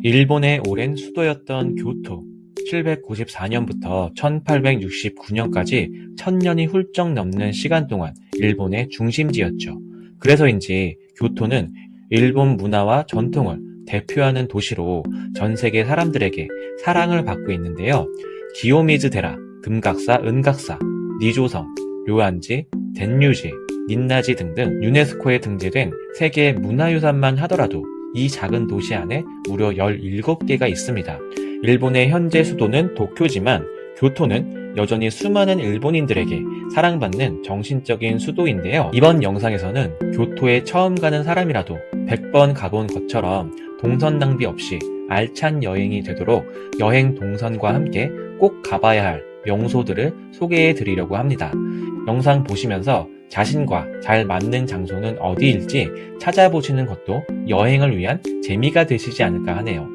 일본의 오랜 수도였던 교토. 794년부터 1869년까지 1000년이 훌쩍 넘는 시간 동안 일본의 중심지였죠. 그래서인지 교토는 일본 문화와 전통을 대표하는 도시로 전 세계 사람들에게 사랑을 받고 있는데요. 기요미즈데라, 금각사, 은각사, 니조성, 료안지, 덴류지, 닌나지 등등 유네스코에 등재된 세계 문화유산만 하더라도 이 작은 도시 안에 무려 17개가 있습니다. 일본의 현재 수도는 도쿄지만 교토는 여전히 수많은 일본인들에게 사랑받는 정신적인 수도인데요. 이번 영상에서는 교토에 처음 가는 사람이라도 100번 가본 것처럼 동선 낭비 없이 알찬 여행이 되도록 여행 동선과 함께 꼭 가봐야 할 명소들을 소개해 드리려고 합니다. 영상 보시면서 자신과 잘 맞는 장소는 어디일지 찾아보시는 것도 여행을 위한 재미가 되시지 않을까 하네요.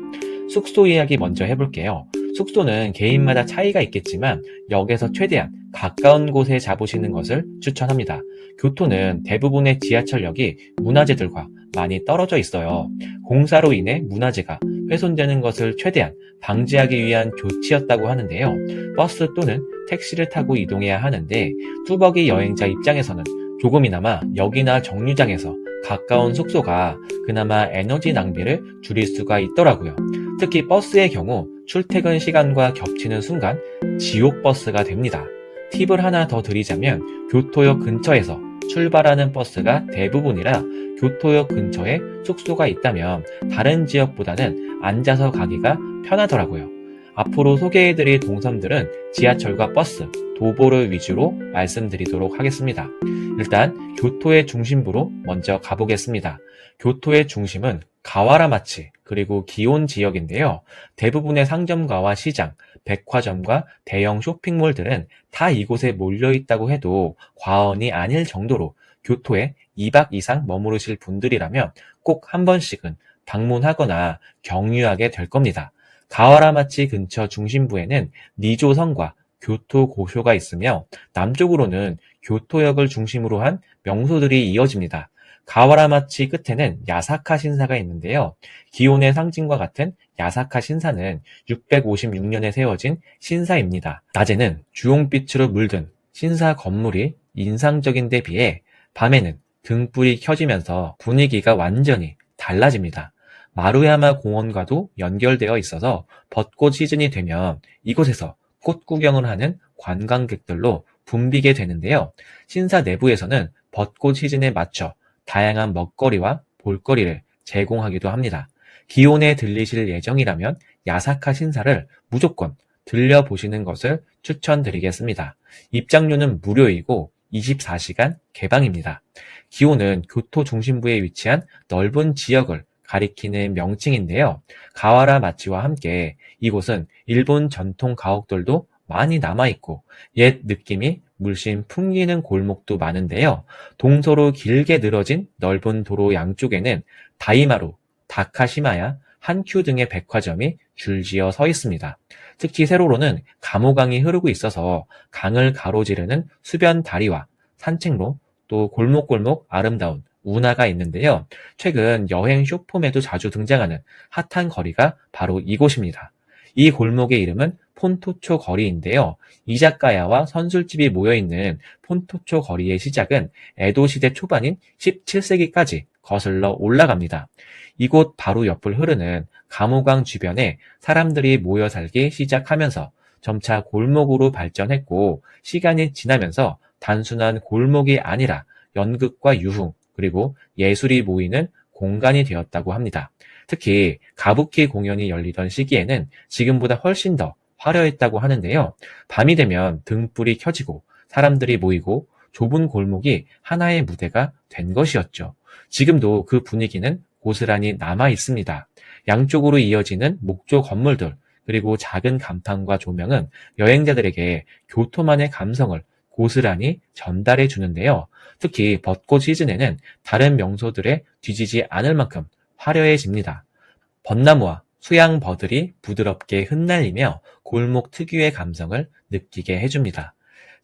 숙소 이야기 먼저 해볼게요. 숙소는 개인마다 차이가 있겠지만 역에서 최대한 가까운 곳에 잡으시는 것을 추천합니다. 교토는 대부분의 지하철역이 문화재들과 많이 떨어져 있어요. 공사로 인해 문화재가 훼손되는 것을 최대한 방지하기 위한 조치였다고 하는데요. 버스 또는 택시를 타고 이동해야 하는데 뚜벅이 여행자 입장에서는 조금이나마 역이나 정류장에서 가까운 숙소가 그나마 에너지 낭비를 줄일 수가 있더라고요. 특히 버스의 경우 출퇴근 시간과 겹치는 순간 지옥버스가 됩니다. 팁을 하나 더 드리자면 교토역 근처에서 출발하는 버스가 대부분이라 교토역 근처에 숙소가 있다면 다른 지역보다는 앉아서 가기가 편하더라고요. 앞으로 소개해드릴 동선들은 지하철과 버스, 도보를 위주로 말씀드리도록 하겠습니다. 일단 교토의 중심부로 먼저 가보겠습니다. 교토의 중심은 가와라마치 그리고 기온 지역인데요. 대부분의 상점가와 시장, 백화점과 대형 쇼핑몰들은 다 이곳에 몰려있다고 해도 과언이 아닐 정도로 교토에 2박 이상 머무르실 분들이라면 꼭 한 번씩은 방문하거나 경유하게 될 겁니다. 가와라마치 근처 중심부에는 니조성과 교토 고쇼가 있으며 남쪽으로는 교토역을 중심으로 한 명소들이 이어집니다. 가와라마치 끝에는 야사카 신사가 있는데요. 기온의 상징과 같은 야사카 신사는 656년에 세워진 신사입니다. 낮에는 주홍빛으로 물든 신사 건물이 인상적인 데 비해 밤에는 등불이 켜지면서 분위기가 완전히 달라집니다. 마루야마 공원과도 연결되어 있어서 벚꽃 시즌이 되면 이곳에서 꽃 구경을 하는 관광객들로 붐비게 되는데요. 신사 내부에서는 벚꽃 시즌에 맞춰 다양한 먹거리와 볼거리를 제공하기도 합니다. 기온에 들리실 예정이라면 야사카 신사를 무조건 들려보시는 것을 추천드리겠습니다. 입장료는 무료이고 24시간 개방입니다. 기온은 교토 중심부에 위치한 넓은 지역을 가리키는 명칭인데요. 가와라마치와 함께 이곳은 일본 전통 가옥들도 많이 남아있고 옛 느낌이 물씬 풍기는 골목도 많은데요. 동서로 길게 늘어진 넓은 도로 양쪽에는 다이마루, 다카시마야, 한큐 등의 백화점이 줄지어 서 있습니다. 특히 세로로는 감호강이 흐르고 있어서 강을 가로지르는 수변 다리와 산책로, 또 골목골목 아름다운 운하가 있는데요. 최근 여행 쇼폼에도 자주 등장하는 핫한 거리가 바로 이곳입니다. 이 골목의 이름은 폰토초 거리인데요. 이자카야와 선술집이 모여있는 폰토초 거리의 시작은 에도 시대 초반인 17세기까지 거슬러 올라갑니다. 이곳 바로 옆을 흐르는 감호강 주변에 사람들이 모여 살기 시작하면서 점차 골목으로 발전했고 시간이 지나면서 단순한 골목이 아니라 연극과 유흥 그리고 예술이 모이는 공간이 되었다고 합니다. 특히 가부키 공연이 열리던 시기에는 지금보다 훨씬 더 화려했다고 하는데요. 밤이 되면 등불이 켜지고 사람들이 모이고 좁은 골목이 하나의 무대가 된 것이었죠. 지금도 그 분위기는 고스란히 남아 있습니다. 양쪽으로 이어지는 목조 건물들 그리고 작은 간판과 조명은 여행자들에게 교토만의 감성을 고스란히 전달해 주는데요. 특히 벚꽃 시즌에는 다른 명소들에 뒤지지 않을 만큼 화려해집니다. 벚나무와 수양버들이 부드럽게 흩날리며 골목 특유의 감성을 느끼게 해줍니다.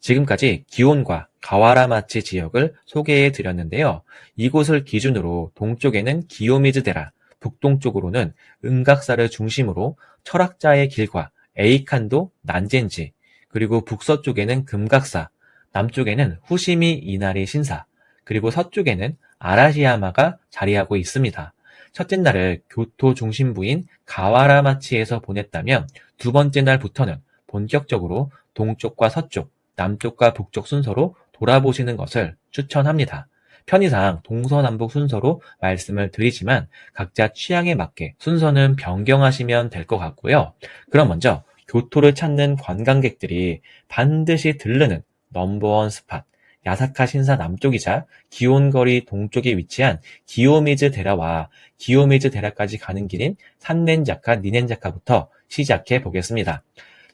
지금까지 기온과 가와라마치 지역을 소개해 드렸는데요. 이곳을 기준으로 동쪽에는 기요미즈데라, 북동쪽으로는 은각사를 중심으로 철학자의 길과 에이칸도 난젠지, 그리고 북서쪽에는 금각사, 남쪽에는 후시미 이나리 신사, 그리고 서쪽에는 아라시야마가 자리하고 있습니다. 첫째 날을 교토 중심부인 가와라마치에서 보냈다면 두 번째 날부터는 본격적으로 동쪽과 서쪽, 남쪽과 북쪽 순서로 돌아보시는 것을 추천합니다. 편의상 동서남북 순서로 말씀을 드리지만 각자 취향에 맞게 순서는 변경하시면 될 것 같고요. 그럼 먼저 교토를 찾는 관광객들이 반드시 들르는 넘버원 스팟, 야사카 신사 남쪽이자 기온거리 동쪽에 위치한 기요미즈 데라와 기요미즈 데라까지 가는 길인 산넨자카, 니넨자카부터 시작해 보겠습니다.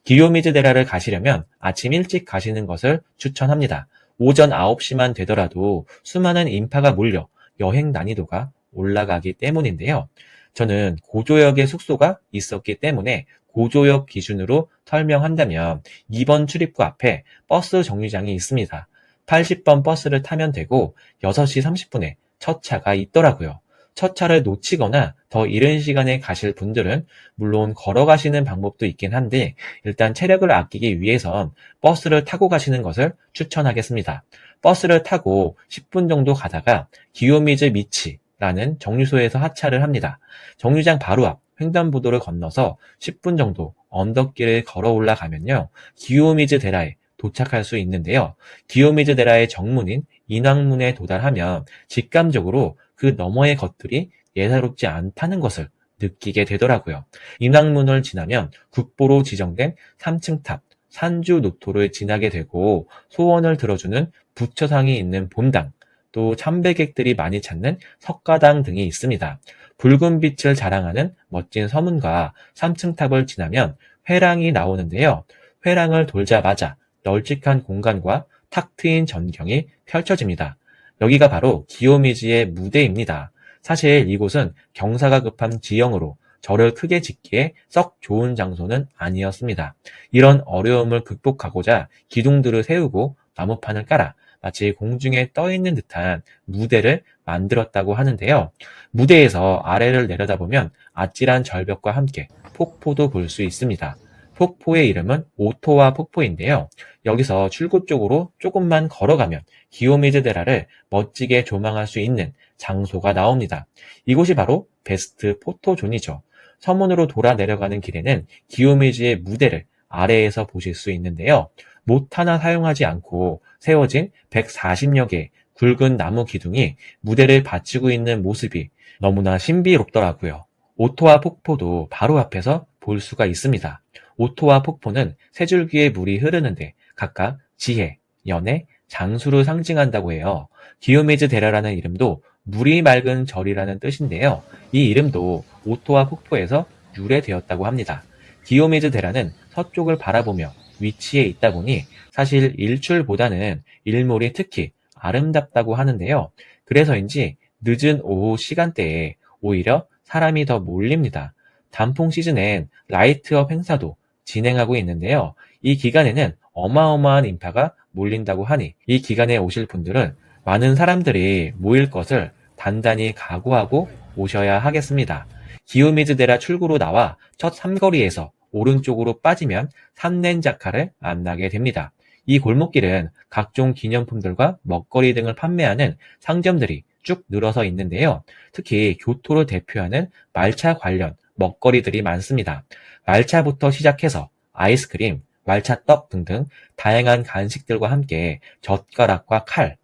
기요미즈 데라를 가시려면 아침 일찍 가시는 것을 추천합니다. 오전 9시만 되더라도 수많은 인파가 몰려 여행 난이도가 올라가기 때문인데요. 저는 고조역에 숙소가 있었기 때문에 고조역 기준으로 설명한다면 2번 출입구 앞에 버스 정류장이 있습니다. 80번 버스를 타면 되고 6시 30분에 첫 차가 있더라고요. 첫 차를 놓치거나 더 이른 시간에 가실 분들은 물론 걸어가시는 방법도 있긴 한데 일단 체력을 아끼기 위해선 버스를 타고 가시는 것을 추천하겠습니다. 버스를 타고 10분 정도 가다가 기요미즈 미치라는 정류소에서 하차를 합니다. 정류장 바로 앞 횡단보도를 건너서 10분 정도 언덕길을 걸어 올라가면요. 기요미즈 데라에 도착할 수 있는데요. 기요미즈 데라의 정문인 인왕문에 도달하면 직감적으로 그 너머의 것들이 예사롭지 않다는 것을 느끼게 되더라고요. 인왕문을 지나면 국보로 지정된 3층 탑, 산주 노토를 지나게 되고 소원을 들어주는 부처상이 있는 본당, 또 참배객들이 많이 찾는 석가당 등이 있습니다. 붉은 빛을 자랑하는 멋진 서문과 3층 탑을 지나면 회랑이 나오는데요. 회랑을 돌자마자 널찍한 공간과 탁 트인 전경이 펼쳐집니다. 여기가 바로 기요미즈의 무대입니다. 사실 이곳은 경사가 급한 지형으로 절을 크게 짓기에 썩 좋은 장소는 아니었습니다. 이런 어려움을 극복하고자 기둥들을 세우고 나무판을 깔아 마치 공중에 떠 있는 듯한 무대를 만들었다고 하는데요. 무대에서 아래를 내려다보면 아찔한 절벽과 함께 폭포도 볼 수 있습니다. 폭포의 이름은 오토와 폭포인데요. 여기서 출구 쪽으로 조금만 걸어가면 기요미즈 데라를 멋지게 조망할 수 있는 장소가 나옵니다. 이곳이 바로 베스트 포토존이죠. 서문으로 돌아 내려가는 길에는 기요미즈의 무대를 아래에서 보실 수 있는데요. 못 하나 사용하지 않고 세워진 140여 개의 굵은 나무 기둥이 무대를 받치고 있는 모습이 너무나 신비롭더라고요. 오토와 폭포도 바로 앞에서 볼 수가 있습니다. 오토와 폭포는 세 줄기의 물이 흐르는데 각각 지혜, 연애, 장수를 상징한다고 해요. 기요미즈 데라라는 이름도 물이 맑은 절이라는 뜻인데요. 이 이름도 오토와 폭포에서 유래되었다고 합니다. 기요미즈 데라는 서쪽을 바라보며 위치해 있다 보니 사실 일출보다는 일몰이 특히 아름답다고 하는데요. 그래서인지 늦은 오후 시간대에 오히려 사람이 더 몰립니다. 단풍 시즌엔 라이트업 행사도 진행하고 있는데요. 이 기간에는 어마어마한 인파가 몰린다고 하니 이 기간에 오실 분들은 많은 사람들이 모일 것을 단단히 각오하고 오셔야 하겠습니다. 기요미즈 데라 출구로 나와 첫 삼거리에서 오른쪽으로 빠지면 산넨자카를 만나게 됩니다. 이 골목길은 각종 기념품들과 먹거리 등을 판매하는 상점들이 쭉 늘어서 있는데요. 특히 교토를 대표하는 말차 관련 먹거리들이 많습니다. 말차부터 시작해서 아이스크림, 말차떡 등등 다양한 간식들과 함께 젓가락과 칼,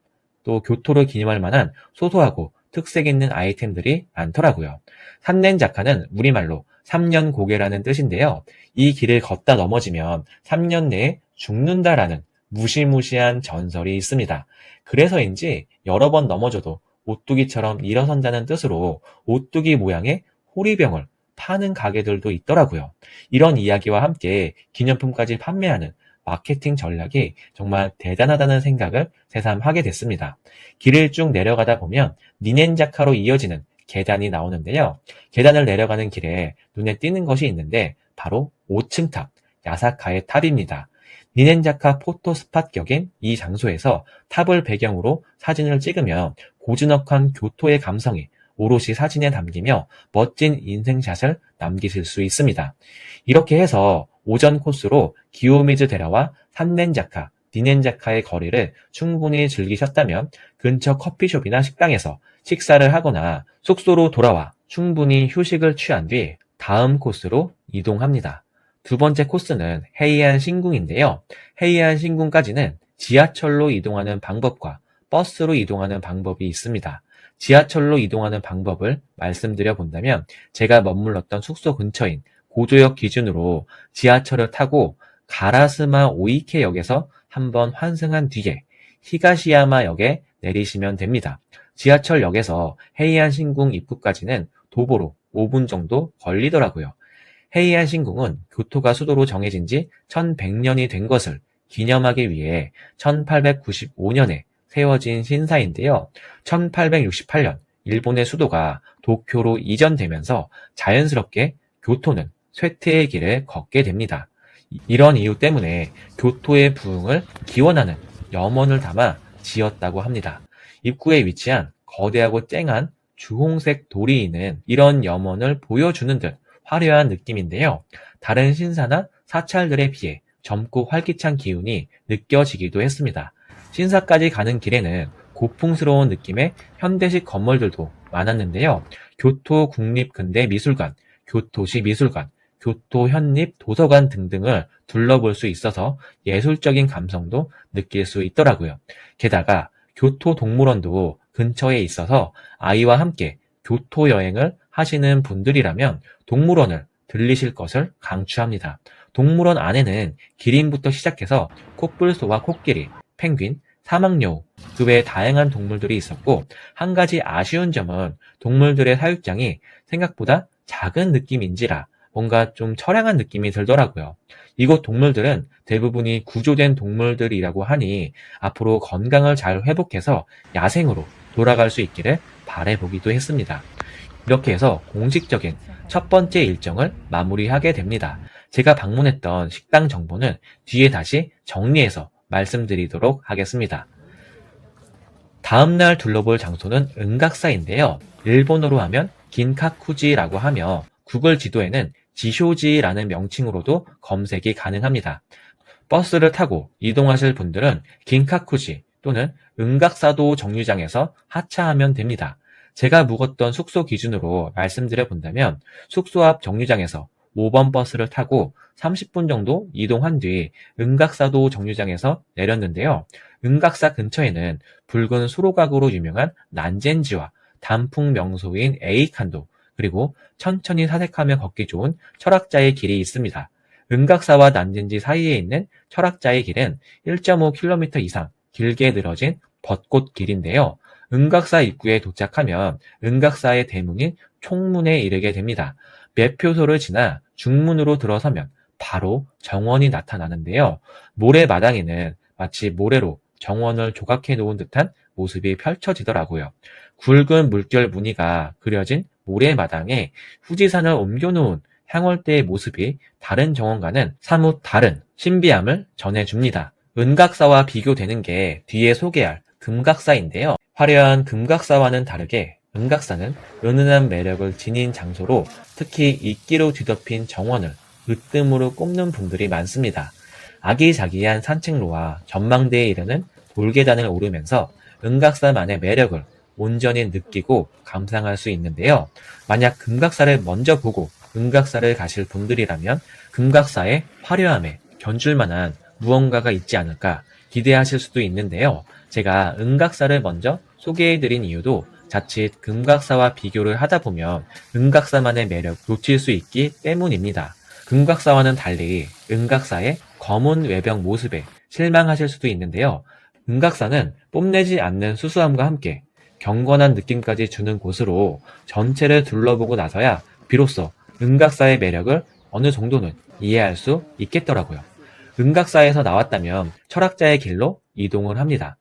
또 교토를 기념할 만한 소소하고 특색 있는 아이템들이 많더라고요. 산넨자카는 우리말로 3년 고개라는 뜻인데요. 이 길을 걷다 넘어지면 3년 내에 죽는다라는 무시무시한 전설이 있습니다. 그래서인지 여러 번 넘어져도 오뚜기처럼 일어선다는 뜻으로 오뚜기 모양의 호리병을 파는 가게들도 있더라고요. 이런 이야기와 함께 기념품까지 판매하는 마케팅 전략이 정말 대단하다는 생각을 새삼 하게 됐습니다. 길을 쭉 내려가다 보면 니넨자카로 이어지는 계단이 나오는데요. 계단을 내려가는 길에 눈에 띄는 것이 있는데 바로 5층 탑, 야사카의 탑입니다. 니넨자카 포토 스팟 격인 이 장소에서 탑을 배경으로 사진을 찍으면 고즈넉한 교토의 감성이 오롯이 사진에 담기며 멋진 인생샷을 남기실 수 있습니다. 이렇게 해서 오전 코스로 기요미즈 데라와 산넨자카, 디넨자카의 거리를 충분히 즐기셨다면 근처 커피숍이나 식당에서 식사를 하거나 숙소로 돌아와 충분히 휴식을 취한 뒤 다음 코스로 이동합니다. 두 번째 코스는 헤이안 신궁인데요. 헤이안 신궁까지는 지하철로 이동하는 방법과 버스로 이동하는 방법이 있습니다. 지하철로 이동하는 방법을 말씀드려 본다면 제가 머물렀던 숙소 근처인 고조역 기준으로 지하철을 타고 가라스마 오이케 역에서 한번 환승한 뒤에 히가시야마 역에 내리시면 됩니다. 지하철역에서 헤이안 신궁 입구까지는 도보로 5분 정도 걸리더라고요. 헤이안 신궁은 교토가 수도로 정해진 지 1100년이 된 것을 기념하기 위해 1895년에 세워진 신사인데요. 1868년 일본의 수도가 도쿄로 이전되면서 자연스럽게 교토는 쇠퇴의 길을 걷게 됩니다. 이런 이유 때문에 교토의 부흥을 기원하는 염원을 담아 지었다고 합니다. 입구에 위치한 거대하고 쨍한 주홍색 도리는 이런 염원을 보여주는 듯 화려한 느낌인데요. 다른 신사나 사찰들에 비해 젊고 활기찬 기운이 느껴지기도 했습니다. 신사까지 가는 길에는 고풍스러운 느낌의 현대식 건물들도 많았는데요. 교토 국립근대미술관, 교토시 미술관, 교토 현립 도서관 등등을 둘러볼 수 있어서 예술적인 감성도 느낄 수 있더라고요. 게다가 교토 동물원도 근처에 있어서 아이와 함께 교토 여행을 하시는 분들이라면 동물원을 들리실 것을 강추합니다. 동물원 안에는 기린부터 시작해서 코뿔소와 코끼리, 펭귄, 사막여우, 그 외에 다양한 동물들이 있었고 한 가지 아쉬운 점은 동물들의 사육장이 생각보다 작은 느낌인지라 뭔가 좀 처량한 느낌이 들더라고요. 이곳 동물들은 대부분이 구조된 동물들이라고 하니 앞으로 건강을 잘 회복해서 야생으로 돌아갈 수 있기를 바라보기도 했습니다. 이렇게 해서 공식적인 첫 번째 일정을 마무리하게 됩니다. 제가 방문했던 식당 정보는 뒤에 다시 정리해서 말씀드리도록 하겠습니다. 다음날 둘러볼 장소는 은각사인데요. 일본어로 하면 긴카쿠지라고 하며 구글 지도에는 지쇼지라는 명칭으로도 검색이 가능합니다. 버스를 타고 이동하실 분들은 긴카쿠지 또는 은각사도 정류장에서 하차하면 됩니다. 제가 묵었던 숙소 기준으로 말씀드려 본다면 숙소 앞 정류장에서 5번 버스를 타고 30분 정도 이동한 뒤 은각사도 정류장에서 내렸는데요. 은각사 근처에는 붉은 수로각으로 유명한 난젠지와 단풍 명소인 에이칸도 그리고 천천히 사색하며 걷기 좋은 철학자의 길이 있습니다. 은각사와 난젠지 사이에 있는 철학자의 길은 1.5km 이상 길게 늘어진 벚꽃 길인데요. 은각사 입구에 도착하면 은각사의 대문인 총문에 이르게 됩니다. 매표소를 지나 중문으로 들어서면 바로 정원이 나타나는데요. 모래마당에는 마치 모래로 정원을 조각해 놓은 듯한 모습이 펼쳐지더라고요. 굵은 물결 무늬가 그려진 모래마당에 후지산을 옮겨놓은 향월대의 모습이 다른 정원과는 사뭇 다른 신비함을 전해줍니다. 은각사와 비교되는 게 뒤에 소개할 금각사인데요. 화려한 금각사와는 다르게 은각사는 은은한 매력을 지닌 장소로 특히 이끼로 뒤덮인 정원을 으뜸으로 꼽는 분들이 많습니다. 아기자기한 산책로와 전망대에 이르는 돌계단을 오르면서 은각사만의 매력을 온전히 느끼고 감상할 수 있는데요. 만약 금각사를 먼저 보고 은각사를 가실 분들이라면 금각사의 화려함에 견줄 만한 무언가가 있지 않을까 기대하실 수도 있는데요. 제가 은각사를 먼저 소개해드린 이유도 자칫 금각사와 비교를 하다 보면 은각사만의 매력 놓칠 수 있기 때문입니다. 금각사와는 달리 은각사의 검은 외벽 모습에 실망하실 수도 있는데요. 은각사는 뽐내지 않는 수수함과 함께 경건한 느낌까지 주는 곳으로 전체를 둘러보고 나서야 비로소 은각사의 매력을 어느 정도는 이해할 수 있겠더라고요. 은각사에서 나왔다면 철학자의 길로 이동을 합니다.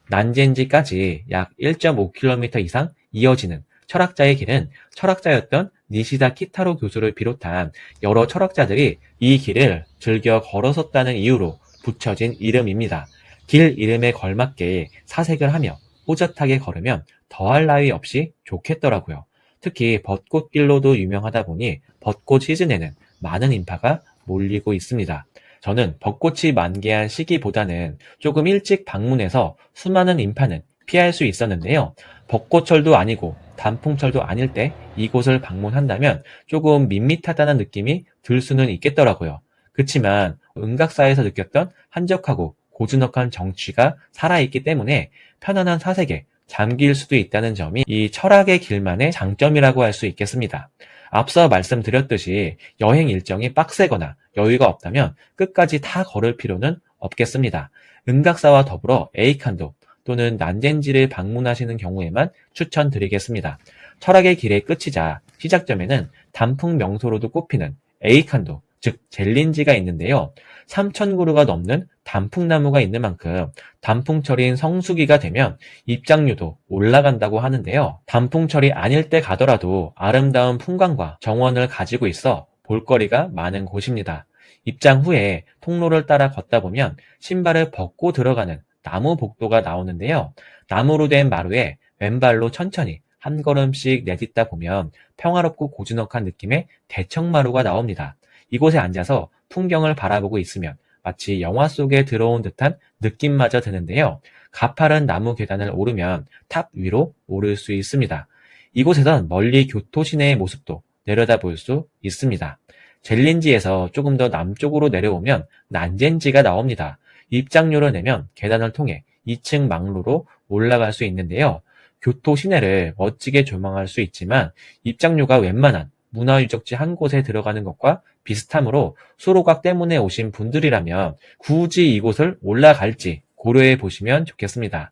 난젠지까지 약 1.5km 이상 이어지는 철학자의 길은 철학자였던 니시다 키타로 교수를 비롯한 여러 철학자들이 이 길을 즐겨 걸어섰다는 이유로 붙여진 이름입니다. 길 이름에 걸맞게 사색을 하며 호젓하게 걸으면 더할 나위 없이 좋겠더라고요. 특히 벚꽃길로도 유명하다 보니 벚꽃 시즌에는 많은 인파가 몰리고 있습니다. 저는 벚꽃이 만개한 시기보다는 조금 일찍 방문해서 수많은 인파는 피할 수 있었는데요. 벚꽃철도 아니고 단풍철도 아닐 때 이곳을 방문한다면 조금 밋밋하다는 느낌이 들 수는 있겠더라고요. 그치만 은각사에서 느꼈던 한적하고 고즈넉한 정취가 살아있기 때문에 편안한 사색에 잠길 수도 있다는 점이 이 철학의 길만의 장점이라고 할 수 있겠습니다. 앞서 말씀드렸듯이 여행 일정이 빡세거나 여유가 없다면 끝까지 다 걸을 필요는 없겠습니다. 은각사와 더불어 에이칸도 또는 난젠지를 방문하시는 경우에만 추천드리겠습니다. 철학의 길의 끝이자 시작점에는 단풍 명소로도 꼽히는 에이칸도, 즉 젤린지가 있는데요. 3,000그루가 넘는 단풍나무가 있는 만큼 단풍철인 성수기가 되면 입장료도 올라간다고 하는데요. 단풍철이 아닐 때 가더라도 아름다운 풍광과 정원을 가지고 있어 볼거리가 많은 곳입니다. 입장 후에 통로를 따라 걷다 보면 신발을 벗고 들어가는 나무 복도가 나오는데요. 나무로 된 마루에 왼발로 천천히 한 걸음씩 내딛다 보면 평화롭고 고즈넉한 느낌의 대청마루가 나옵니다. 이곳에 앉아서 풍경을 바라보고 있으면 마치 영화 속에 들어온 듯한 느낌마저 드는데요. 가파른 나무 계단을 오르면 탑 위로 오를 수 있습니다. 이곳에선 멀리 교토 시내의 모습도 내려다볼 수 있습니다. 젤린지에서 조금 더 남쪽으로 내려오면 난젠지가 나옵니다. 입장료를 내면 계단을 통해 2층 망루로 올라갈 수 있는데요. 교토 시내를 멋지게 조망할 수 있지만 입장료가 웬만한 문화유적지 한 곳에 들어가는 것과 비슷하므로 수로각 때문에 오신 분들이라면 굳이 이곳을 올라갈지 고려해 보시면 좋겠습니다.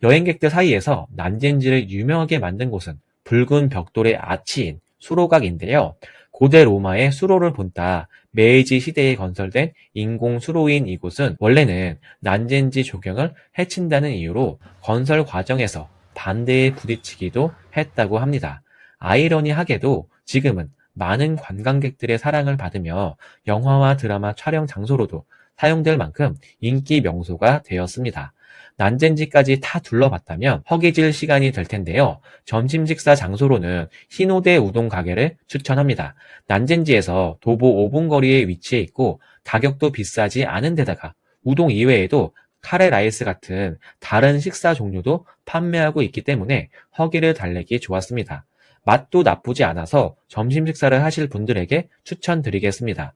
여행객들 사이에서 난젠지를 유명하게 만든 곳은 붉은 벽돌의 아치인 수로각인데요. 고대 로마의 수로를 본따 메이지 시대에 건설된 인공 수로인 이곳은 원래는 난젠지 조경을 해친다는 이유로 건설 과정에서 반대에 부딪히기도 했다고 합니다. 아이러니하게도 지금은 많은 관광객들의 사랑을 받으며 영화와 드라마 촬영 장소로도 사용될 만큼 인기 명소가 되었습니다. 난젠지까지 다 둘러봤다면 허기질 시간이 될 텐데요. 점심 식사 장소로는 히노대 우동 가게를 추천합니다. 난젠지에서 도보 5분 거리에 위치해 있고 가격도 비싸지 않은 데다가 우동 이외에도 카레 라이스 같은 다른 식사 종류도 판매하고 있기 때문에 허기를 달래기 좋았습니다. 맛도 나쁘지 않아서 점심 식사를 하실 분들에게 추천드리겠습니다.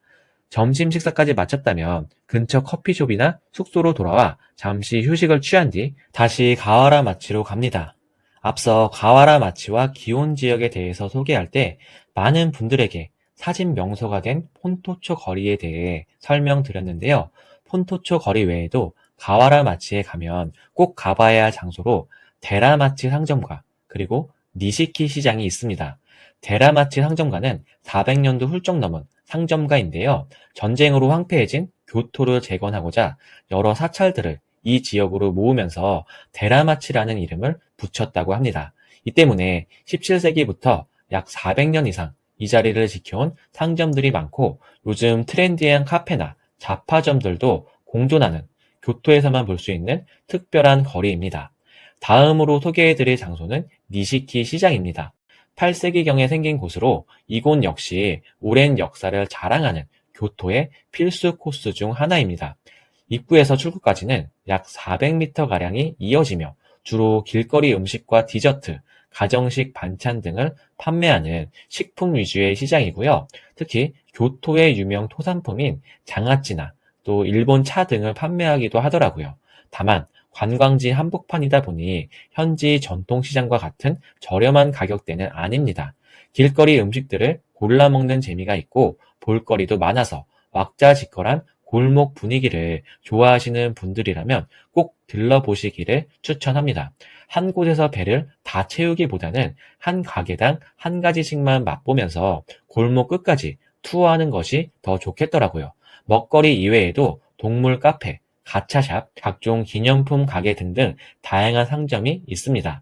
점심 식사까지 마쳤다면 근처 커피숍이나 숙소로 돌아와 잠시 휴식을 취한 뒤 다시 가와라 마치로 갑니다. 앞서 가와라 마치와 기온 지역에 대해서 소개할 때 많은 분들에게 사진 명소가 된 폰토초 거리에 대해 설명드렸는데요. 폰토초 거리 외에도 가와라 마치에 가면 꼭 가봐야 할 장소로 데라마치 상점가 그리고 니시키 시장이 있습니다. 데라마치 상점가는 400년도 훌쩍 넘은 상점가인데요. 전쟁으로 황폐해진 교토를 재건하고자 여러 사찰들을 이 지역으로 모으면서 데라마치라는 이름을 붙였다고 합니다. 이 때문에 17세기부터 약 400년 이상 이 자리를 지켜온 상점들이 많고 요즘 트렌디한 카페나 잡화점들도 공존하는 교토에서만 볼 수 있는 특별한 거리입니다. 다음으로 소개해드릴 장소는 니시키 시장입니다. 8세기경에 생긴 곳으로 이곳 역시 오랜 역사를 자랑하는 교토의 필수 코스 중 하나입니다. 입구에서 출구까지는 약 400m가량이 이어지며 주로 길거리 음식과 디저트, 가정식 반찬 등을 판매하는 식품 위주의 시장이고요. 특히 교토의 유명 토산품인 장아찌나 또 일본 차 등을 판매하기도 하더라고요. 다만 관광지 한복판이다 보니 현지 전통시장과 같은 저렴한 가격대는 아닙니다. 길거리 음식들을 골라 먹는 재미가 있고 볼거리도 많아서 왁자지껄한 골목 분위기를 좋아하시는 분들이라면 꼭 들러보시기를 추천합니다. 한 곳에서 배를 다 채우기보다는 한 가게당 한 가지씩만 맛보면서 골목 끝까지 투어하는 것이 더 좋겠더라고요. 먹거리 이외에도 동물 카페, 가차샵, 각종 기념품 가게 등등 다양한 상점이 있습니다.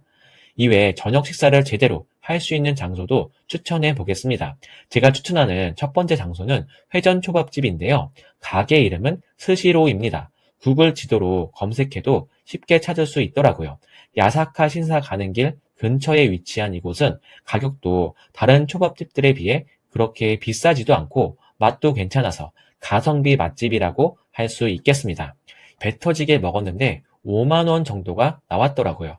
이외에 저녁 식사를 제대로 할 수 있는 장소도 추천해 보겠습니다. 제가 추천하는 첫 번째 장소는 회전초밥집인데요. 가게 이름은 스시로입니다. 구글 지도로 검색해도 쉽게 찾을 수 있더라고요. 야사카 신사 가는 길 근처에 위치한 이곳은 가격도 다른 초밥집들에 비해 그렇게 비싸지도 않고 맛도 괜찮아서 가성비 맛집이라고 할 수 있겠습니다. 배 터지게 먹었는데 5만 원 정도가 나왔더라고요.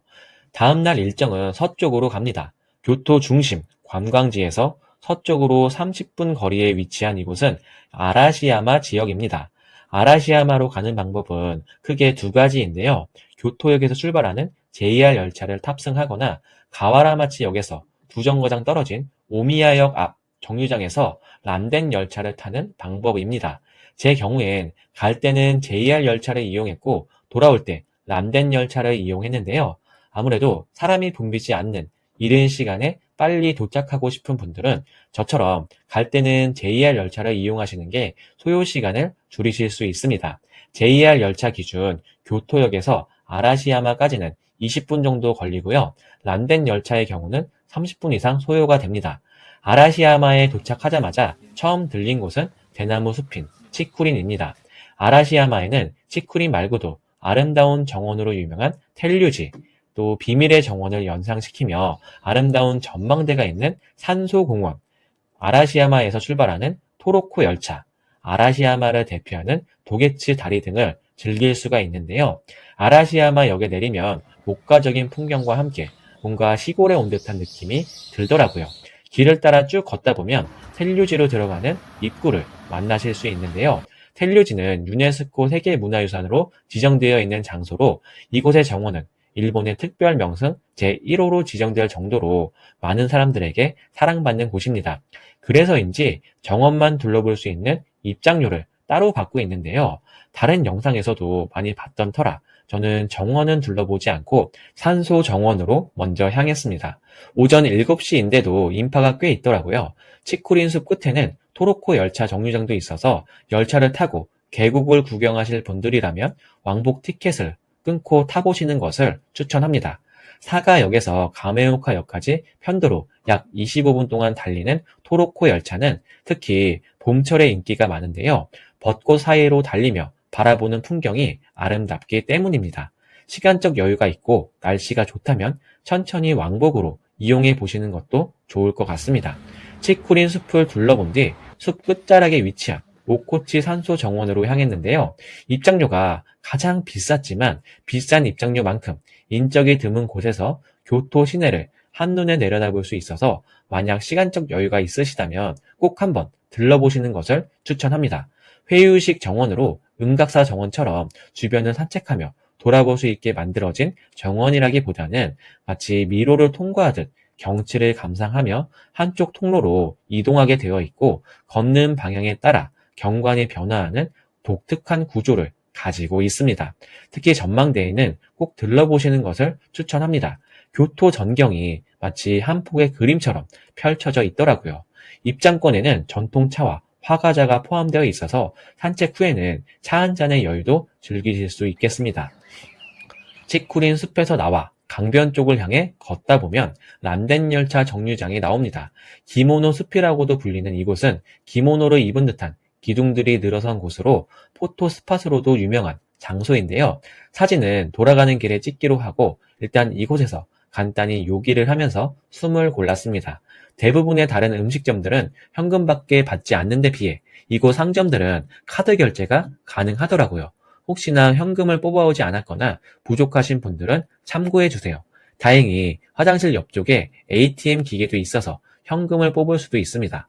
다음날 일정은 서쪽으로 갑니다. 교토 중심 관광지에서 서쪽으로 30분 거리에 위치한 이곳은 아라시야마 지역입니다. 아라시야마로 가는 방법은 크게 두 가지인데요. 교토역에서 출발하는 JR 열차를 탑승하거나 가와라마치역에서 두 정거장 떨어진 오미야역 앞 정류장에서 람덴 열차를 타는 방법입니다. 제 경우엔 갈 때는 JR 열차를 이용했고 돌아올 때 람덴 열차를 이용했는데요. 아무래도 사람이 붐비지 않는 이른 시간에 빨리 도착하고 싶은 분들은 저처럼 갈 때는 JR 열차를 이용하시는 게 소요 시간을 줄이실 수 있습니다. JR 열차 기준 교토역에서 아라시야마까지는 20분 정도 걸리고요. 람덴 열차의 경우는 30분 이상 소요가 됩니다. 아라시야마에 도착하자마자 처음 들린 곳은 대나무 숲인 치쿠린입니다. 아라시야마에는 치쿠린 말고도 아름다운 정원으로 유명한 텔류지, 또 비밀의 정원을 연상시키며 아름다운 전망대가 있는 산소공원, 아라시야마에서 출발하는 토로코 열차, 아라시야마를 대표하는 도게츠 다리 등을 즐길 수가 있는데요. 아라시야마 역에 내리면 목가적인 풍경과 함께 뭔가 시골에 온 듯한 느낌이 들더라고요. 길을 따라 쭉 걷다 보면 텔류지로 들어가는 입구를 만나실 수 있는데요. 텔류지는 유네스코 세계문화유산으로 지정되어 있는 장소로 이곳의 정원은 일본의 특별 명승 제1호로 지정될 정도로 많은 사람들에게 사랑받는 곳입니다. 그래서인지 정원만 둘러볼 수 있는 입장료를 따로 받고 있는데요. 다른 영상에서도 많이 봤던 터라 저는 정원은 둘러보지 않고 산소 정원으로 먼저 향했습니다. 오전 7시인데도 인파가 꽤 있더라고요. 치쿠린 숲 끝에는 토로코 열차 정류장도 있어서 열차를 타고 계곡을 구경하실 분들이라면 왕복 티켓을 끊고 타보시는 것을 추천합니다. 사가역에서 가메오카역까지 편도로 약 25분 동안 달리는 토로코 열차는 특히 봄철에 인기가 많은데요. 벚꽃 사이로 달리며 바라보는 풍경이 아름답기 때문입니다. 시간적 여유가 있고 날씨가 좋다면 천천히 왕복으로 이용해 보시는 것도 좋을 것 같습니다. 치쿠린 숲을 둘러본 뒤 숲 끝자락에 위치한 오코치 산소 정원으로 향했는데요. 입장료가 가장 비쌌지만 비싼 입장료만큼 인적이 드문 곳에서 교토 시내를 한눈에 내려다볼 수 있어서 만약 시간적 여유가 있으시다면 꼭 한번 들러보시는 것을 추천합니다. 회유식 정원으로 은각사 정원처럼 주변을 산책하며 돌아볼 수 있게 만들어진 정원이라기보다는 마치 미로를 통과하듯 경치를 감상하며 한쪽 통로로 이동하게 되어 있고 걷는 방향에 따라 경관이 변화하는 독특한 구조를 가지고 있습니다. 특히 전망대에는 꼭 들러보시는 것을 추천합니다. 교토 전경이 마치 한 폭의 그림처럼 펼쳐져 있더라고요. 입장권에는 전통차와 화과자가 포함되어 있어서 산책 후에는 차 한 잔의 여유도 즐기실 수 있겠습니다. 치쿠린 숲에서 나와 강변 쪽을 향해 걷다 보면 람덴 열차 정류장이 나옵니다. 기모노 숲이라고도 불리는 이곳은 기모노를 입은 듯한 기둥들이 늘어선 곳으로 포토 스팟으로도 유명한 장소인데요. 사진은 돌아가는 길에 찍기로 하고 일단 이곳에서 간단히 요기를 하면서 숨을 골랐습니다. 대부분의 다른 음식점들은 현금밖에 받지 않는 데 비해 이곳 상점들은 카드 결제가 가능하더라고요. 혹시나 현금을 뽑아오지 않았거나 부족하신 분들은 참고해 주세요. 다행히 화장실 옆쪽에 ATM 기계도 있어서 현금을 뽑을 수도 있습니다.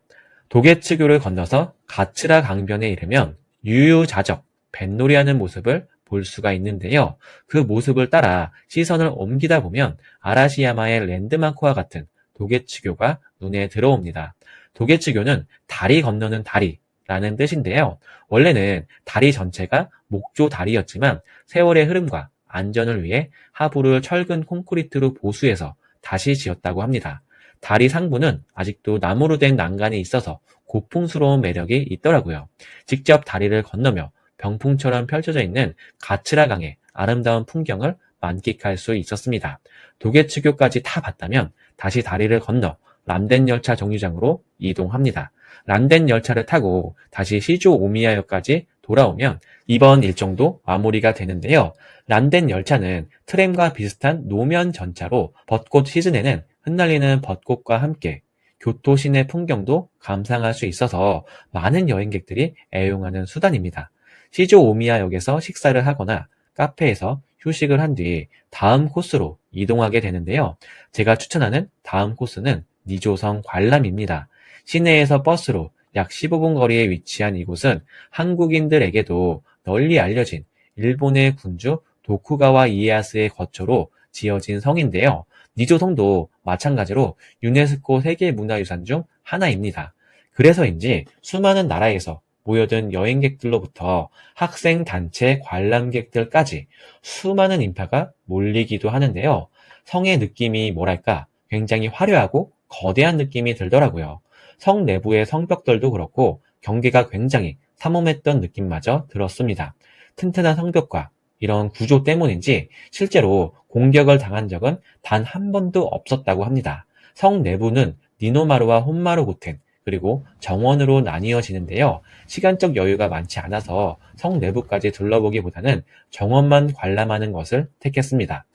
도게츠교를 건너서 가츠라 강변에 이르면 유유자적 뱃놀이하는 모습을 볼 수가 있는데요. 그 모습을 따라 시선을 옮기다 보면 아라시야마의 랜드마크와 같은 도게츠교가 눈에 들어옵니다. 도게츠교는 다리 건너는 다리라는 뜻인데요. 원래는 다리 전체가 목조 다리였지만 세월의 흐름과 안전을 위해 하부를 철근 콘크리트로 보수해서 다시 지었다고 합니다. 다리 상부는 아직도 나무로 된 난간이 있어서 고풍스러운 매력이 있더라고요. 직접 다리를 건너며 병풍처럼 펼쳐져 있는 가츠라강의 아름다운 풍경을 만끽할 수 있었습니다. 도계치교까지 다 봤다면 다시 다리를 건너 람덴 열차 정류장으로 이동합니다. 람덴 열차를 타고 다시 시조 오미야역까지 돌아오면 이번 일정도 마무리가 되는데요. 람덴 열차는 트램과 비슷한 노면 전차로 벚꽃 시즌에는 흩날리는 벚꽃과 함께 교토 시내 풍경도 감상할 수 있어서 많은 여행객들이 애용하는 수단입니다. 시조 오미야역에서 식사를 하거나 카페에서 휴식을 한 뒤 다음 코스로 이동하게 되는데요. 제가 추천하는 다음 코스는 니조성 관람입니다. 시내에서 버스로 약 15분 거리에 위치한 이곳은 한국인들에게도 널리 알려진 일본의 군주 도쿠가와 이에야스의 거처로 지어진 성인데요. 니조성도 마찬가지로 유네스코 세계문화유산 중 하나입니다. 그래서인지 수많은 나라에서 모여든 여행객들로부터 학생 단체 관람객들까지 수많은 인파가 몰리기도 하는데요. 성의 느낌이 뭐랄까 굉장히 화려하고 거대한 느낌이 들더라고요. 성 내부의 성벽들도 그렇고 경계가 굉장히 삼엄했던 느낌마저 들었습니다. 튼튼한 성벽과 이런 구조 때문인지 실제로 공격을 당한 적은 단 한 번도 없었다고 합니다. 성 내부는 니노마루와 혼마루 고텐 그리고 정원으로 나뉘어지는데요. 시간적 여유가 많지 않아서 성 내부까지 둘러보기보다는 정원만 관람하는 것을 택했습니다.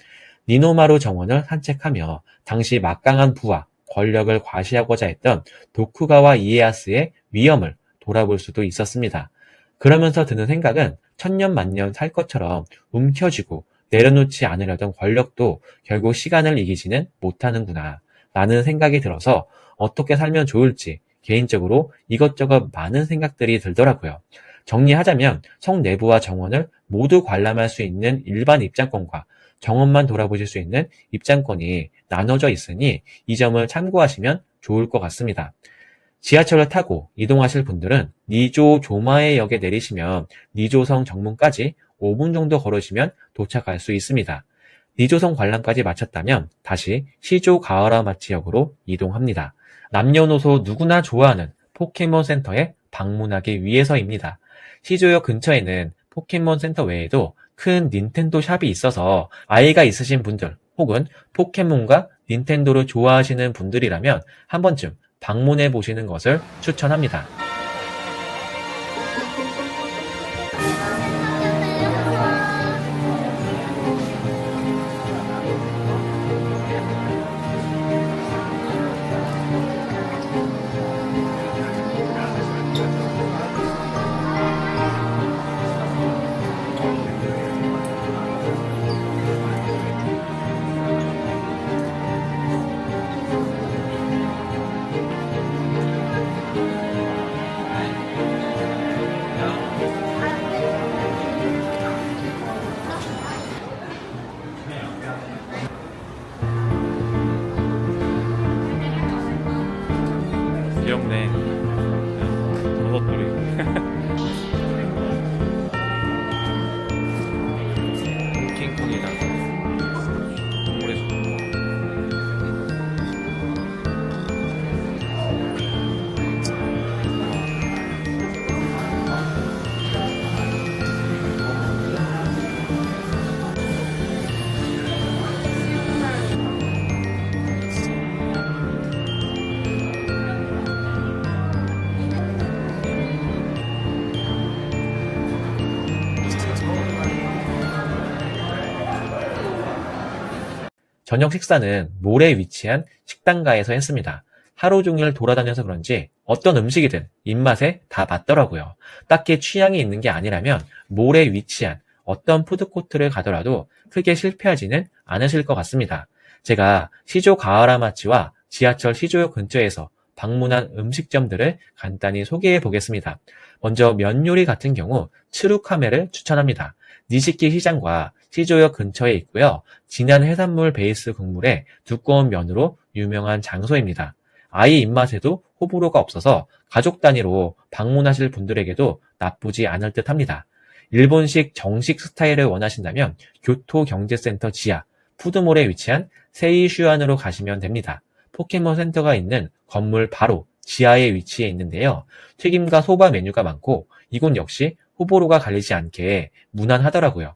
니노마루 정원을 산책하며 당시 막강한 부와 권력을 과시하고자 했던 도쿠가와 이에야스의 위엄을 돌아볼 수도 있었습니다. 그러면서 드는 생각은 천년만년 살 것처럼 움켜쥐고 내려놓지 않으려던 권력도 결국 시간을 이기지는 못하는구나 라는 생각이 들어서 어떻게 살면 좋을지 개인적으로 이것저것 많은 생각들이 들더라고요. 정리하자면 성 내부와 정원을 모두 관람할 수 있는 일반 입장권과 정원만 돌아보실 수 있는 입장권이 나눠져 있으니 이 점을 참고하시면 좋을 것 같습니다. 지하철을 타고 이동하실 분들은 니조 조마에 역에 내리시면 니조성 정문까지 5분 정도 걸으시면 도착할 수 있습니다. 니조성 관람까지 마쳤다면 다시 시조 가와라마치역으로 이동합니다. 남녀노소 누구나 좋아하는 포켓몬 센터에 방문하기 위해서입니다. 시조역 근처에는 포켓몬 센터 외에도 큰 닌텐도 샵이 있어서 아이가 있으신 분들 혹은 포켓몬과 닌텐도를 좋아하시는 분들이라면 한 번쯤 방문해 보시는 것을 추천합니다. 귀엽네. 버섯돌이. 킹콩이다. 동물의 숲. 저녁 식사는 몰에 위치한 식당가에서 했습니다. 하루 종일 돌아다녀서 그런지 어떤 음식이든 입맛에 다 맞더라고요. 딱히 취향이 있는 게 아니라면 몰에 위치한 어떤 푸드코트를 가더라도 크게 실패하지는 않으실 것 같습니다. 제가 시조 가와라마치와 지하철 시조역 근처에서 방문한 음식점들을 간단히 소개해 보겠습니다. 먼저 면 요리 같은 경우 츠루카메를 추천합니다. 니시키 시장과 시조역 근처에 있고요. 진한 해산물 베이스 국물에 두꺼운 면으로 유명한 장소입니다. 아이 입맛에도 호불호가 없어서 가족 단위로 방문하실 분들에게도 나쁘지 않을 듯 합니다. 일본식 정식 스타일을 원하신다면 교토 경제센터 지하 푸드몰에 위치한 세이슈안으로 가시면 됩니다. 포켓몬 센터가 있는 건물 바로 지하에 위치해 있는데요. 튀김과 소바 메뉴가 많고 이곳 역시 호불호가 갈리지 않게 무난하더라고요.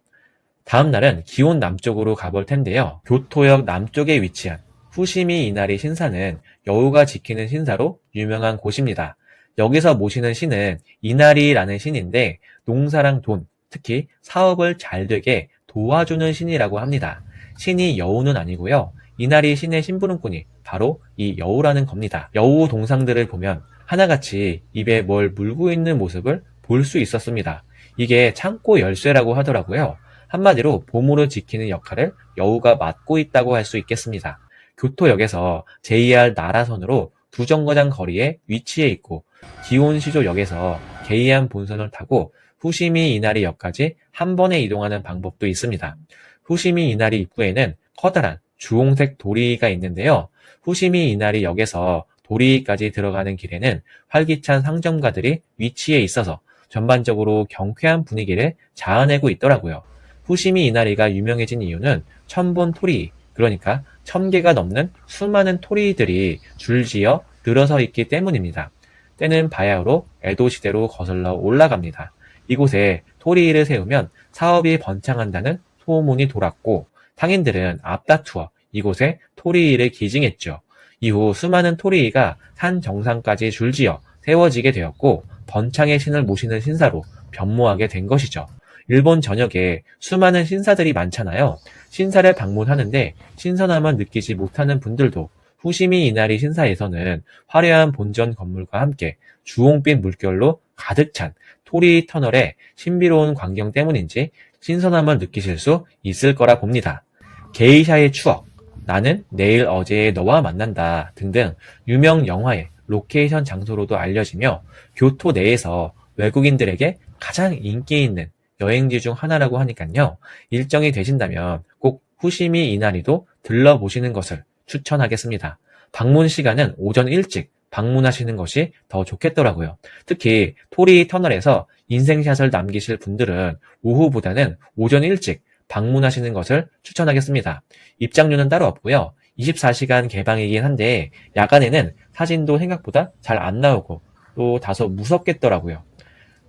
다음 날은 기온 남쪽으로 가볼 텐데요. 교토역 남쪽에 위치한 후시미 이나리 신사는 여우가 지키는 신사로 유명한 곳입니다. 여기서 모시는 신은 이나리라는 신인데 농사랑 돈, 특히 사업을 잘 되게 도와주는 신이라고 합니다. 신이 여우는 아니고요. 이나리 신의 심부름꾼이 바로 이 여우라는 겁니다. 여우 동상들을 보면 하나같이 입에 뭘 물고 있는 모습을 볼 수 있었습니다. 이게 창고 열쇠라고 하더라고요. 한마디로 보물을 지키는 역할을 여우가 맡고 있다고 할 수 있겠습니다. 교토역에서 JR 나라선으로 두 정거장 거리에 위치해 있고 기온시조역에서 게이안 본선을 타고 후시미 이나리 역까지 한 번에 이동하는 방법도 있습니다. 후시미 이나리 입구에는 커다란 주홍색 도리가 있는데요. 후시미 이나리 역에서 도리까지 들어가는 길에는 활기찬 상점가들이 위치해 있어서 전반적으로 경쾌한 분위기를 자아내고 있더라고요. 후시미 이나리가 유명해진 이유는 천본 토리, 그러니까 1000개가 넘는 수많은 토리들이 줄지어 늘어서 있기 때문입니다. 때는 바야흐로 에도 시대로 거슬러 올라갑니다. 이곳에 토리를 세우면 사업이 번창한다는 소문이 돌았고 상인들은 앞다투어 이곳에 토리를 기증했죠. 이후 수많은 토리가 산 정상까지 줄지어 세워지게 되었고 번창의 신을 모시는 신사로 변모하게 된 것이죠. 일본 전역에 수많은 신사들이 많잖아요. 신사를 방문하는데 신선함을 느끼지 못하는 분들도 후시미 이나리 신사에서는 화려한 본전 건물과 함께 주홍빛 물결로 가득 찬 토리 터널의 신비로운 광경 때문인지 신선함을 느끼실 수 있을 거라 봅니다. 게이샤의 추억, 나는 내일 어제의 너와 만난다 등등 유명 영화의 로케이션 장소로도 알려지며 교토 내에서 외국인들에게 가장 인기 있는 여행지 중 하나라고 하니까요. 일정이 되신다면 꼭 후시미 이나리도 들러보시는 것을 추천하겠습니다. 방문 시간은 오전 일찍 방문하시는 것이 더 좋겠더라고요. 특히 토리 터널에서 인생샷을 남기실 분들은 오후보다는 오전 일찍 방문하시는 것을 추천하겠습니다. 입장료는 따로 없고요. 24시간 개방이긴 한데 야간에는 사진도 생각보다 잘 안 나오고 또 다소 무섭겠더라고요.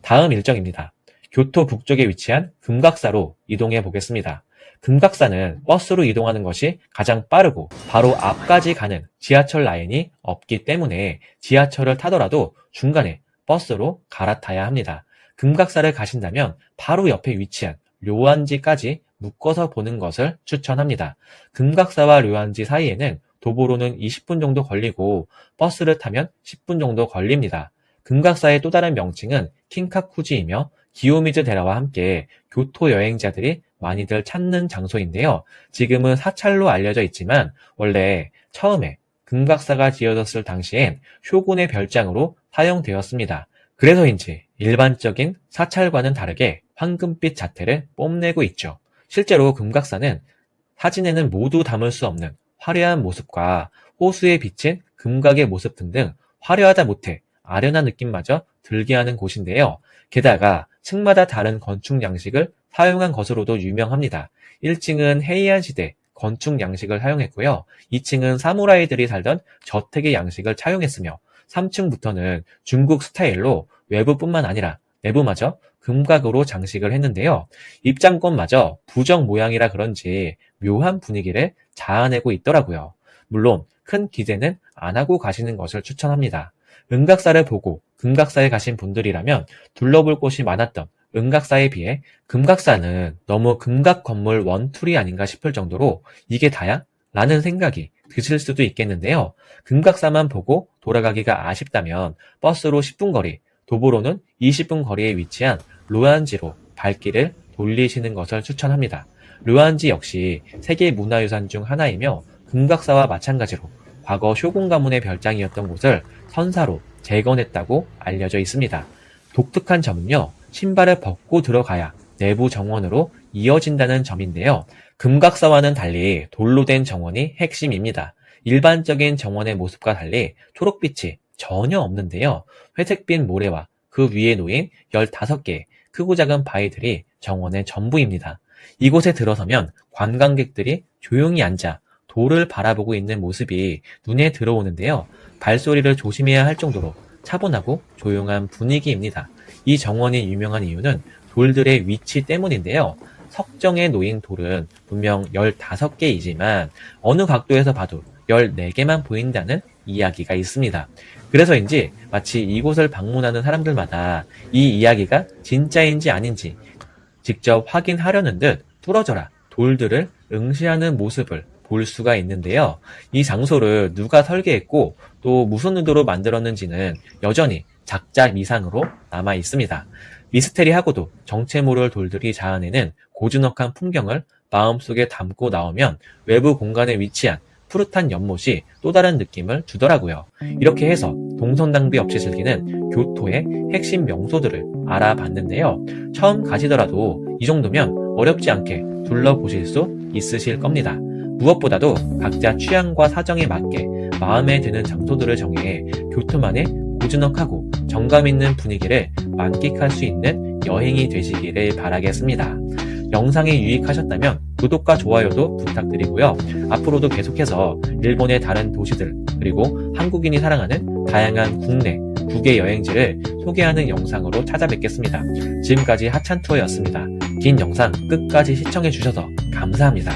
다음 일정입니다. 교토 북쪽에 위치한 금각사로 이동해 보겠습니다. 금각사는 버스로 이동하는 것이 가장 빠르고 바로 앞까지 가는 지하철 라인이 없기 때문에 지하철을 타더라도 중간에 버스로 갈아타야 합니다. 금각사를 가신다면 바로 옆에 위치한 료안지까지 묶어서 보는 것을 추천합니다. 금각사와 료안지 사이에는 도보로는 20분 정도 걸리고 버스를 타면 10분 정도 걸립니다. 금각사의 또 다른 명칭은 킨카쿠지이며 기요미즈 데라와 함께 교토 여행자들이 많이들 찾는 장소인데요. 지금은 사찰로 알려져 있지만 원래 처음에 금각사가 지어졌을 당시엔 쇼군의 별장으로 사용되었습니다. 그래서인지 일반적인 사찰과는 다르게 황금빛 자태를 뽐내고 있죠. 실제로 금각사는 사진에는 모두 담을 수 없는 화려한 모습과 호수에 비친 금각의 모습 등등 화려하다 못해 아련한 느낌마저 들게 하는 곳인데요. 게다가 층마다 다른 건축 양식을 사용한 것으로도 유명합니다. 1층은 헤이안 시대 건축 양식을 사용했고요. 2층은 사무라이들이 살던 저택의 양식을 차용했으며 3층부터는 중국 스타일로 외부뿐만 아니라 내부마저 금각으로 장식을 했는데요. 입장권마저 부적 모양이라 그런지 묘한 분위기를 자아내고 있더라고요. 물론 큰 기대는 안 하고 가시는 것을 추천합니다. 은각사를 보고 금각사에 가신 분들이라면 둘러볼 곳이 많았던 은각사에 비해 금각사는 너무 금각 건물 원툴이 아닌가 싶을 정도로 이게 다야? 라는 생각이 드실 수도 있겠는데요. 금각사만 보고 돌아가기가 아쉽다면 버스로 10분 거리, 도보로는 20분 거리에 위치한 료안지로 발길을 돌리시는 것을 추천합니다. 료안지 역시 세계 문화유산 중 하나이며 금각사와 마찬가지로 과거 쇼군 가문의 별장이었던 곳을 선사로 재건했다고 알려져 있습니다. 독특한 점은요, 신발을 벗고 들어가야 내부 정원으로 이어진다는 점인데요. 금각사와는 달리 돌로 된 정원이 핵심입니다. 일반적인 정원의 모습과 달리 초록빛이 전혀 없는데요. 회색빛 모래와 그 위에 놓인 15개의 크고 작은 바위들이 정원의 전부입니다. 이곳에 들어서면 관광객들이 조용히 앉아 돌을 바라보고 있는 모습이 눈에 들어오는데요. 발소리를 조심해야 할 정도로 차분하고 조용한 분위기입니다. 이 정원이 유명한 이유는 돌들의 위치 때문인데요. 석정에 놓인 돌은 분명 15개이지만 어느 각도에서 봐도 14개만 보인다는 이야기가 있습니다. 그래서인지 마치 이곳을 방문하는 사람들마다 이 이야기가 진짜인지 아닌지 직접 확인하려는 듯 부러져라 돌들을 응시하는 모습을 볼 수가 있는데요. 이 장소를 누가 설계했고 또 무슨 의도로 만들었는지는 여전히 작자미상으로 남아 있습니다. 미스테리하고도 정체 모를 돌들이 자아내는 고즈넉한 풍경을 마음속에 담고 나오면 외부 공간에 위치한 푸릇한 연못이 또 다른 느낌을 주더라고요. 이렇게 해서 동선낭비 없이 즐기는 교토의 핵심 명소들을 알아봤는데요. 처음 가시더라도 이 정도면 어렵지 않게 둘러보실 수 있으실 겁니다. 무엇보다도 각자 취향과 사정에 맞게 마음에 드는 장소들을 정해 교토만의 고즈넉하고 정감 있는 분위기를 만끽할 수 있는 여행이 되시기를 바라겠습니다. 영상이 유익하셨다면 구독과 좋아요도 부탁드리고요. 앞으로도 계속해서 일본의 다른 도시들 그리고 한국인이 사랑하는 다양한 국내, 국외 여행지를 소개하는 영상으로 찾아뵙겠습니다. 지금까지 하찬투어였습니다. 긴 영상 끝까지 시청해주셔서 감사합니다.